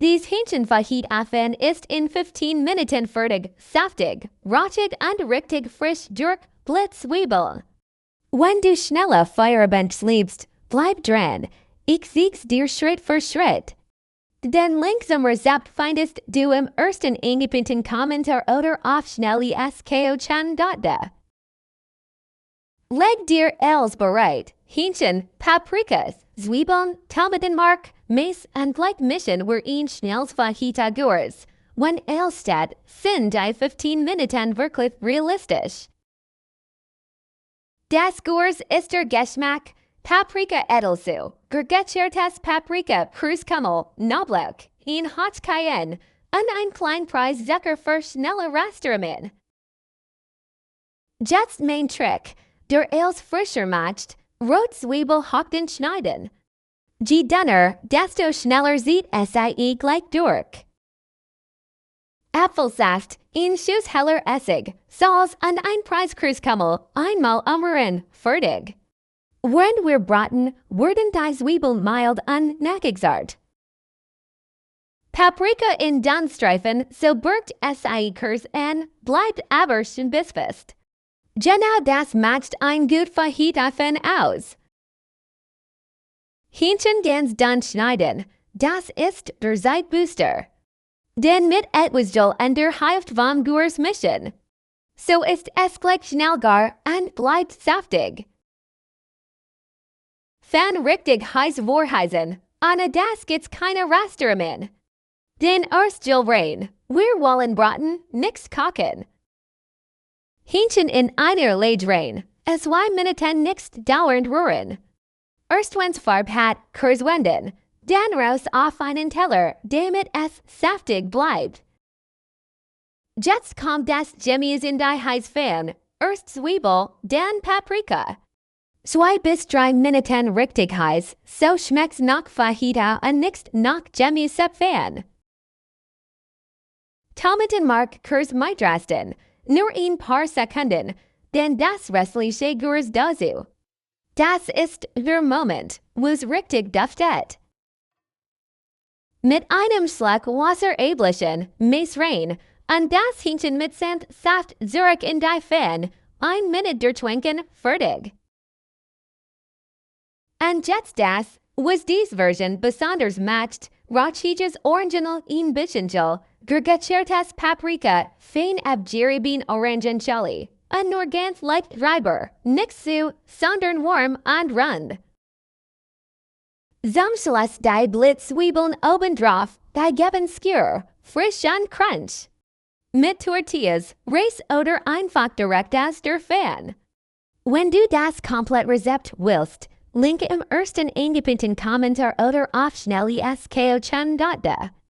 Diese Hähnchen-Fajita-Pfanne ist in 15 Minuten fertig, saftig, rauchig und richtig frisch durch Blitz-Zwiebeln. Wenn du schnelle Feierabend liebst, bleib dran. Ich zeig's dir Schritt für Schritt. Den Link zum Rezept findest du im ersten eingepinnten Kommentar oder auf schnell.de. Leg dir alles bereit. Hähnchen, Paprikas, Zwiebeln, Tomatenmark, Mais und gleich mischen wir in Schnells Fajita-Gewürz. Wenn alles steht, sind die 15 Minuten wirklich realistisch. Das Gewürz ist der Geschmack. Paprika edelso, geräuchertes Paprika, Kurz-Zutaten, Knoblauch, ein Hot Cayenne und ein klein Preis Zucker für schnelle Restaurant. Jetzt mein Trick, der alles frischer macht, Rotzwiebel hockten schneiden. Je dünner, desto schneller sieht es gleich durch. Apfelsaft, ein Schuss heller Essig, Salz und ein Preis Kurz-Zutaten, einmal umrühren, fertig. Wenn wir braten, werden die Zwiebeln mild und nachgezart. Paprika in Dunstreifen, so birgt es kurz an, bleibt aber schon bissfest. Genau das macht ein gut Fajita-Pfanne aus. Hähnchen ganz dünn schneiden, das ist der Zeitbooster. Dann mit etwas Öl und der Hälfte vom Gewürz mischen. So ist es gleich schnell gar und bleibt saftig. Pfanne richtig heiß vorheizen, ohne das gibt's keine Restaurant. Den erst Öl rein, wir wollen braten, nichts kochen. Hähnchen in einer Lage rein, 2 Minuten nichts dauernd rühren. Erst wenn's Farbe hat, kurz wenden, dann raus auf einen Teller, damit es saftig bleibt. Jetzt kommt das Gemüse in die Heißpfanne, erst Zwiebel, dann Paprika. 2 bis 3 Minuten richtig heiß, so schmeckt's nach Fajita und nicht nach Gemüsepfanne. Tomatenmark kurz mitdrasten, nur ein paar Sekunden, denn das restliche Gewürz dazu. Das ist der Moment, wo's richtig duftet. Mit einem Schluck Wasser ablischen, Mais rein, und das Hähnchen mit Saft zurück in die Pfanne, 1 Minute durchschwenken, fertig. Und jetzt das, was diese Version besonders macht, rauchiges Orangenöl in Bischenschel, geräuchertes Paprika, fein abgerieben Orangenchili, und nur ganz leicht reiber, nichts zu, sondern warm und rund. Zum Schluss die Blitz-Zwiebeln obendrauf, die geben Skür, frisch und crunch. Mit Tortillas, Reis oder einfach direkt aus der Pfanne. Wenn du das Komplettrezept willst, Link im ersten eingepinnten Kommentar oder auf schnell.de.